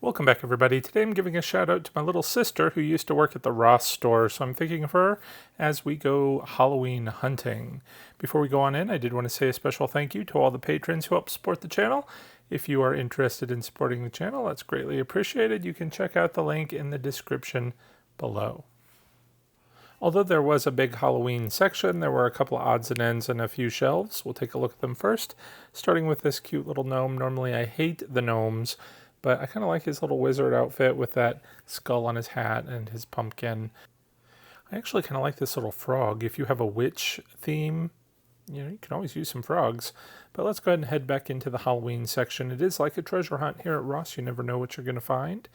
Welcome back, everybody. Today I'm giving a shout out to my little sister who used to work at the Ross store, so I'm thinking of her as we go Halloween hunting. Before we go on in, I did want to say a special thank you to all the patrons who help support the channel. If you are interested in supporting the channel, that's greatly appreciated. You can check out the link in the description below. Although there was a big Halloween section, there were a couple of odds and ends and a few shelves. We'll take a look at them first, starting with this cute little gnome. Normally I hate the gnomes, but I kind of like his little wizard outfit with that skull on his hat and his pumpkin. I actually kind of like this little frog. If you have a witch theme, you can always use some frogs. But let's go ahead and head back into the Halloween section. It is like a treasure hunt here at Ross. You never know what you're going to find.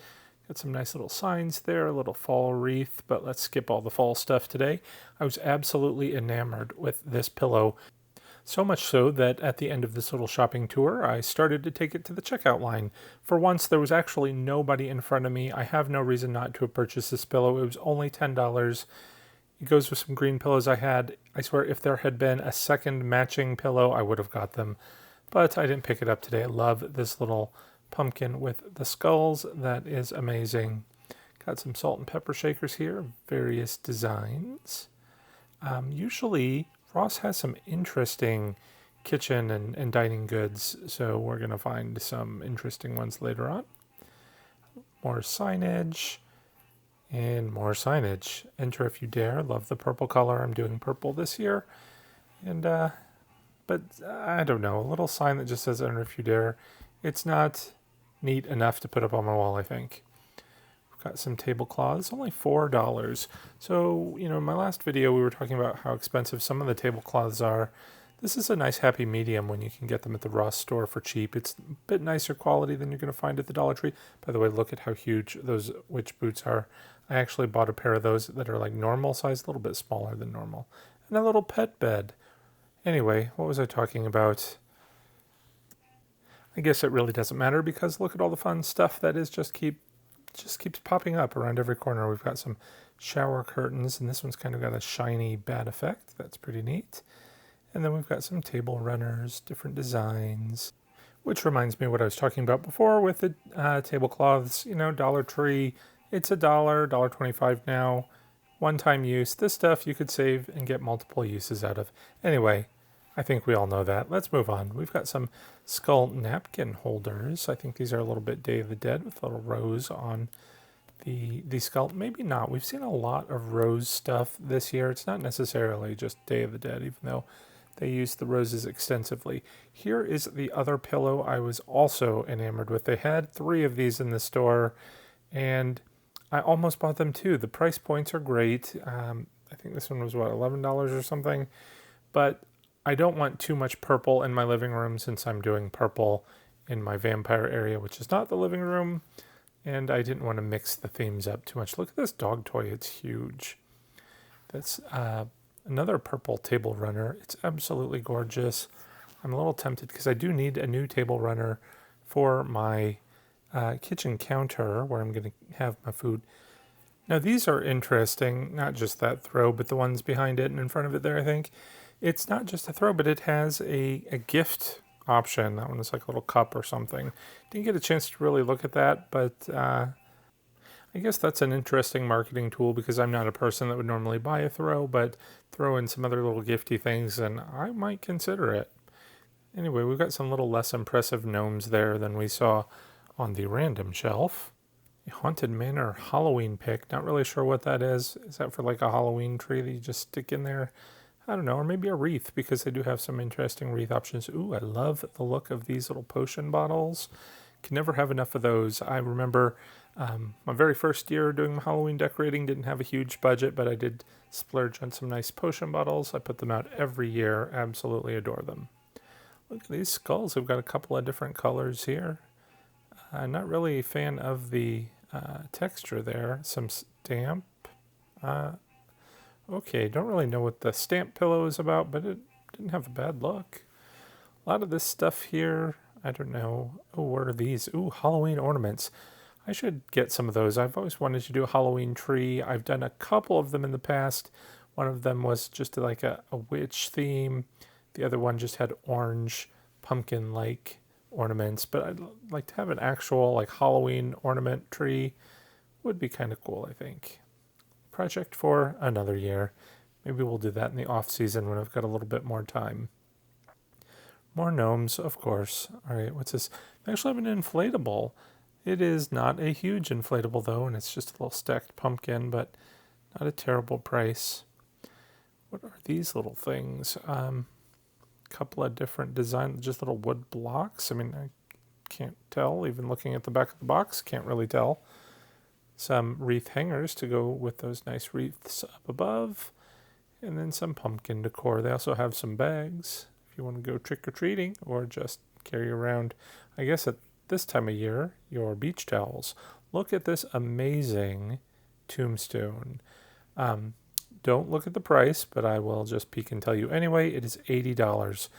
Got some nice little signs there, a little fall wreath, but let's skip all the fall stuff today. I was absolutely enamored with this pillow. So much so that at the end of this little shopping tour, I started to take it to the checkout line. For once, there was actually nobody in front of me. I have no reason not to have purchased this pillow. It was only $10. It goes with some green pillows I had. I swear, if there had been a second matching pillow, I would have got them. But I didn't pick it up today. I love this little pumpkin with the skulls. That is amazing. Got some salt and pepper shakers here, various designs. Usually Ross has some interesting kitchen and dining goods, so we're going to find some interesting ones later on. More signage and more signage. Enter if you dare. Love the purple color. I'm doing purple this year. And but I don't know, a little sign that just says enter if you dare. It's not neat enough to put up on my wall, I think. We've got some tablecloths, only $4. So, in my last video we were talking about how expensive some of the tablecloths are. This is a nice happy medium when you can get them at the Ross store for cheap. It's a bit nicer quality than you're going to find at the Dollar Tree. By the way, look at how huge those witch boots are. I actually bought a pair of those that are like normal size, a little bit smaller than normal. And a little pet bed. Anyway, what was I talking about? I guess it really doesn't matter because look at all the fun stuff that is just keeps popping up around every corner. We've got some shower curtains, and this one's kind of got a shiny bat effect. That's pretty neat. And then we've got some table runners, different designs, which reminds me of what I was talking about before with the tablecloths. Dollar Tree, it's $1.25 now. One-time use. This stuff you could save and get multiple uses out of. Anyway, I think we all know that. Let's move on. We've got some skull napkin holders. I think these are a little bit Day of the Dead with a little rose on the skull. Maybe not. We've seen a lot of rose stuff this year. It's not necessarily just Day of the Dead, even though they use the roses extensively. Here is the other pillow I was also enamored with. They had 3 of these in the store, and I almost bought them too. The price points are great. I think this one was, $11 or something. But I don't want too much purple in my living room since I'm doing purple in my vampire area, which is not the living room. And I didn't want to mix the themes up too much. Look at this dog toy. It's huge. That's another purple table runner. It's absolutely gorgeous. I'm a little tempted because I do need a new table runner for my kitchen counter where I'm going to have my food. Now these are interesting, not just that throw, but the ones behind it and in front of it there, I think. It's not just a throw, but it has a gift option. That one is like a little cup or something. Didn't get a chance to really look at that, but I guess that's an interesting marketing tool because I'm not a person that would normally buy a throw, but throw in some other little gifty things and I might consider it. Anyway, we've got some little less impressive gnomes there than we saw on the random shelf. A Haunted Manor Halloween pick. Not really sure what that is. Is that for like a Halloween tree that you just stick in there? I don't know, or maybe a wreath because they do have some interesting wreath options. Ooh, I love the look of these little potion bottles. Can never have enough of those. I remember my very first year doing my Halloween decorating, didn't have a huge budget, but I did splurge on some nice potion bottles. I put them out every year. Absolutely adore them. Look at these skulls. We've got a couple of different colors here. I'm not really a fan of the texture there. Some stamp. Okay, don't really know what the stamp pillow is about, but it didn't have a bad look. A lot of this stuff here, I don't know. Oh, what are these? Ooh, Halloween ornaments. I should get some of those. I've always wanted to do a Halloween tree. I've done a couple of them in the past. One of them was just like a witch theme. The other one just had orange pumpkin-like ornaments, but I'd like to have an actual like Halloween ornament tree. Would be kind of cool, I think. Project for another year. Maybe we'll do that in the off season when I've got a little bit more time. More gnomes, of course. All right, what's this? I actually have an inflatable. It is not a huge inflatable though, and it's just a little stacked pumpkin, but not a terrible price. What are these little things? Couple of different designs, just little wood blocks. I mean, I can't tell. Even looking at the back of the box, can't really tell. Some wreath hangers to go with those nice wreaths up above. And then some pumpkin decor. They also have some bags if you want to go trick-or-treating or just carry around, I guess at this time of year, your beach towels. Look at this amazing tombstone. Don't look at the price, but I will just peek and tell you anyway. It is $80.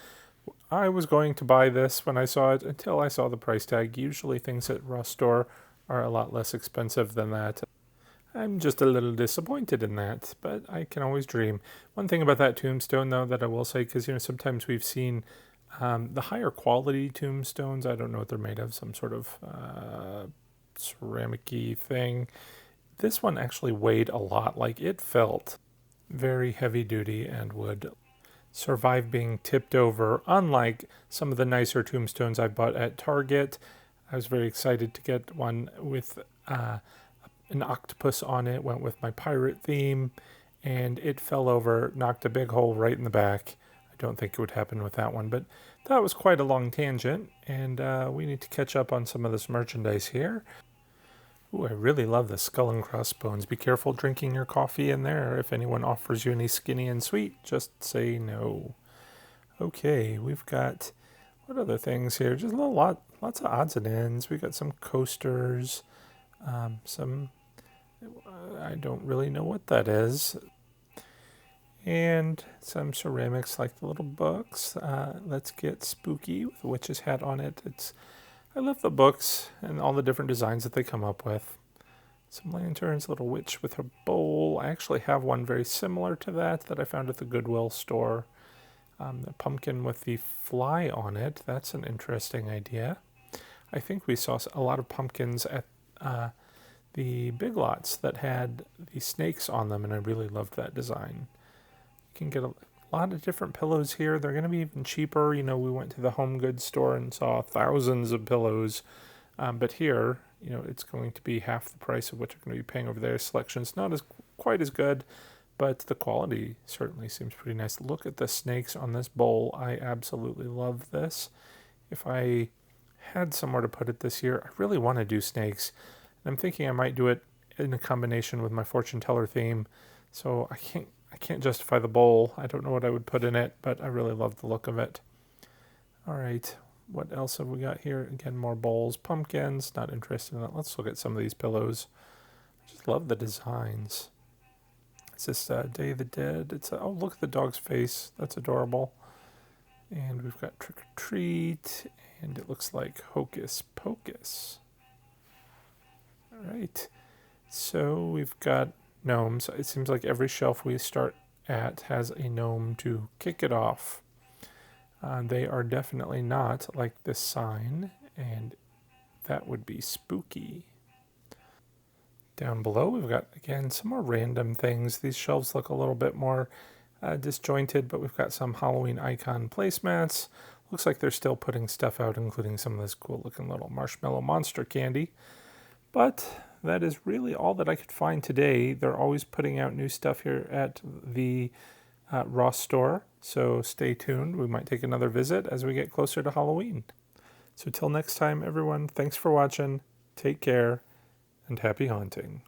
I was going to buy this when I saw it until I saw the price tag. Usually things at Ross Store are a lot less expensive than that. I'm just a little disappointed in that, but I can always dream. One thing about that tombstone, though, that I will say, because sometimes we've seen the higher quality tombstones. I don't know what they're made of, some sort of ceramic-y thing. This one actually weighed a lot. Like, it felt very heavy duty and would survive being tipped over, unlike some of the nicer tombstones I bought at Target. I was very excited to get one with an octopus on it, went with my pirate theme, and it fell over, knocked a big hole right in the back. I don't think it would happen with that one, but that was quite a long tangent, and we need to catch up on some of this merchandise here. Ooh, I really love the skull and crossbones. Be careful drinking your coffee in there. If anyone offers you any skinny and sweet, just say no. Okay, we've got, what other things here? Just lots of odds and ends. We've got some coasters, some, I don't really know what that is. And some ceramics like the little books. Let's get spooky with a witch's hat on it. I love the books and all the different designs that they come up with. Some lanterns, a little witch with her bowl. I actually have one very similar to that I found at the Goodwill store. The pumpkin with the fly on it. That's an interesting idea. I think we saw a lot of pumpkins at the Big Lots that had the snakes on them, and I really loved that design. You can get a lot of different pillows here. They're going to be even cheaper. We went to the home goods store and saw thousands of pillows. But here, it's going to be half the price of what you're going to be paying over there. Selection's not quite as good, but the quality certainly seems pretty nice. Look at the snakes on this bowl. I absolutely love this. If I had somewhere to put it this year, I really want to do snakes. And I'm thinking I might do it in a combination with my fortune teller theme. So I can't justify the bowl. I don't know what I would put in it, but I really love the look of it. All right, what else have we got here? Again, more bowls, pumpkins. Not interested in that. Let's look at some of these pillows. I just love the designs. It's this Day of the Dead. Oh, look at the dog's face. That's adorable. And we've got Trick or Treat, and it looks like Hocus Pocus. All right, so we've got gnomes. It seems like every shelf we start at has a gnome to kick it off. They are definitely not like this sign, and that would be spooky. Down below we've got, again, some more random things. These shelves look a little bit more disjointed, but we've got some Halloween icon placemats. Looks like they're still putting stuff out, including some of this cool looking little marshmallow monster candy. But that is really all that I could find today. They're always putting out new stuff here at the Ross store, so stay tuned. We might take another visit as we get closer to Halloween. So till next time, everyone, thanks for watching. Take care, and happy haunting.